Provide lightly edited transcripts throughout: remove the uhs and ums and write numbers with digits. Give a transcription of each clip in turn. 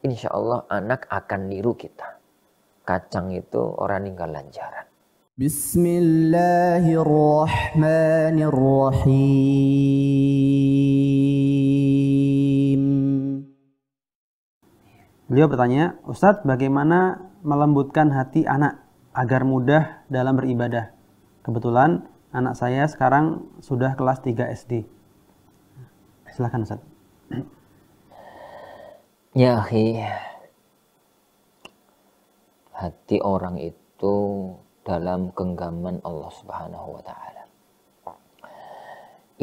insya Allah anak akan niru kita. Kacang itu orang ninggal lanjaran. Bismillahirrahmanirrahim. Beliau bertanya, Ustadz, bagaimana melembutkan hati anak agar mudah dalam beribadah? Kebetulan anak saya sekarang sudah kelas 3 SD. Silakan Ustadz. Ya akhi, hati orang itu dalam genggaman Allah Subhanahu wa taala.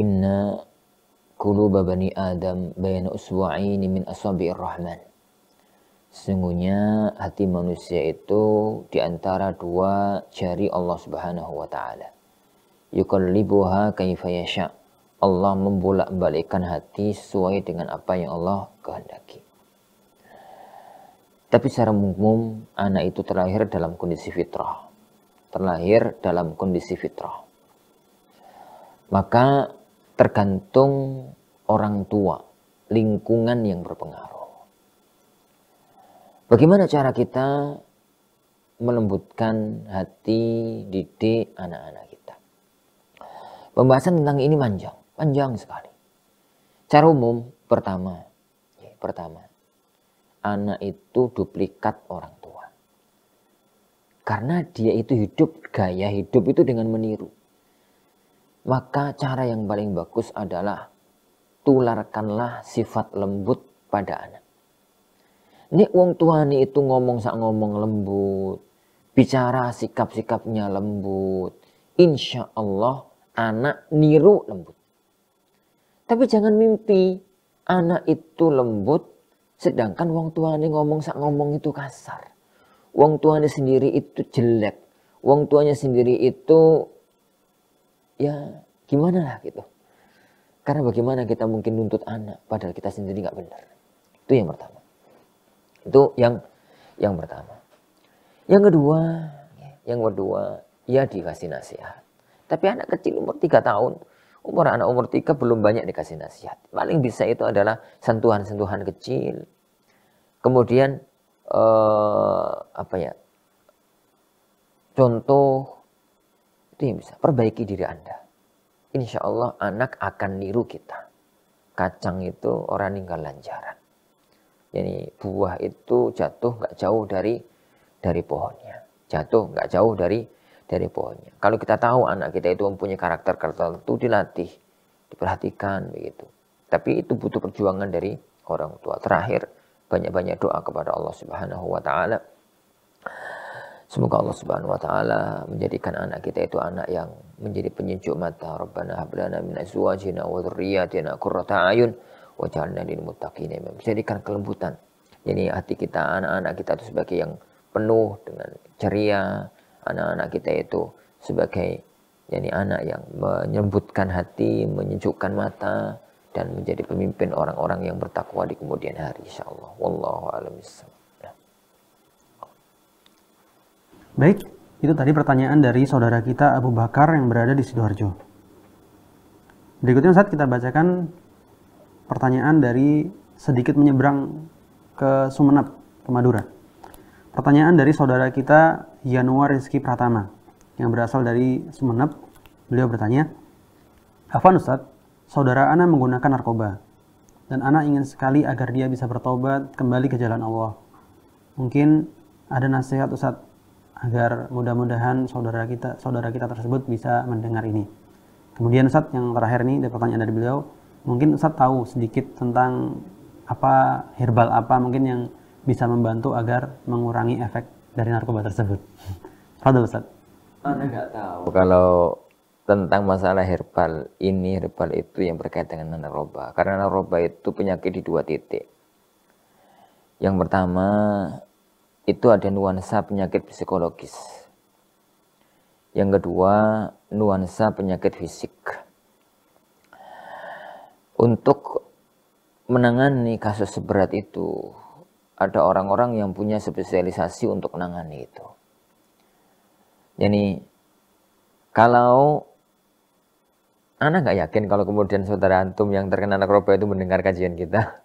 Inna quluba bani Adam baina uswa'ini min asabi'ir rahman. Sesungguhnya hati manusia itu di antara dua jari Allah Subhanahu wa taala. Yuqallibuha kaifa yasha. Allah membolak-balikkan hati sesuai dengan apa yang Allah kehendaki. Tapi secara umum anak itu terlahir dalam kondisi fitrah. Terlahir dalam kondisi fitrah. Maka tergantung orang tua, lingkungan yang berpengaruh. Bagaimana cara kita melembutkan hati didik anak-anak kita? Pembahasan tentang ini panjang sekali. Cara umum pertama, anak itu duplikat orang tua. Karena dia itu gaya hidup itu dengan meniru. Maka cara yang paling bagus adalah tularkanlah sifat lembut pada anak. Ini wong tua nih itu ngomong lembut, bicara sikap-sikapnya lembut. Insya Allah anak niru lembut. Tapi jangan mimpi anak itu lembut, sedangkan wong tuane ngomong itu kasar. Wong tuane sendiri itu jelek. Wong tuanya sendiri itu ya gimana lah gitu. Karena bagaimana kita mungkin nuntut anak padahal kita sendiri nggak benar. Itu yang pertama. Itu yang pertama. Yang kedua ya dikasih nasihat. Tapi anak kecil umur 3 tahun, anak umur 3 belum banyak dikasih nasihat. Paling bisa itu adalah sentuhan-sentuhan kecil. Kemudian contoh itu yang bisa perbaiki diri Anda. Insya Allah anak akan niru kita. Kacang itu orang ninggal lanjaran. Jadi buah itu jatuh nggak jauh dari pohonnya. Jatuh nggak jauh dari pohonnya. Kalau kita tahu anak kita itu mempunyai karakter tertentu, dilatih, diperhatikan begitu. Tapi itu butuh perjuangan dari orang tua. Terakhir, banyak-banyak doa kepada Allah Subhanahu wa taala. Semoga Allah Subhanahu wa taala menjadikan anak kita itu anak yang menjadi penyejuk mata. Rabbana hab lana min azwajina wa dzurriyyatina qurrata a'yun waj'alna lil muttaqina imama. Jadikan kelembutan. Jadi hati kita, anak-anak kita itu sebagai yang penuh dengan ceria. Anak-anak kita itu sebagai anak yang menyembutkan hati, menyejukkan mata, dan menjadi pemimpin orang-orang yang bertakwa di kemudian hari insyaallah. Wallahu a'lam bishawab. Baik, itu tadi pertanyaan dari saudara kita Abu Bakar yang berada di Sidoarjo. Berikutnya Ustaz, kita bacakan pertanyaan dari sedikit menyeberang ke Sumeneb, ke Madura. Pertanyaan dari saudara kita Yanuar Rizky Pratama yang berasal dari Sumeneb. Beliau bertanya, Afwan Ustaz, saudara Ana menggunakan narkoba dan Ana ingin sekali agar dia bisa bertobat kembali ke jalan Allah. Mungkin ada nasihat Ustaz agar mudah-mudahan saudara kita tersebut bisa mendengar ini. Kemudian Ustaz, yang terakhir nih, ada pertanyaan dari beliau. Mungkin Ustaz tahu sedikit tentang herbal apa mungkin yang bisa membantu agar mengurangi efek dari narkoba tersebut. Fadhil Ustaz. Anda nggak tahu kalau tentang masalah herbal itu yang berkaitan dengan narkoba. Karena narkoba itu penyakit di 2 titik. Yang pertama itu ada nuansa penyakit psikologis. Yang kedua, nuansa penyakit fisik. Untuk menangani kasus seberat itu, ada orang-orang yang punya spesialisasi untuk menangani itu. Jadi, kalau Ana nggak yakin kalau kemudian saudara antum yang terkena narkoba itu mendengar kajian kita.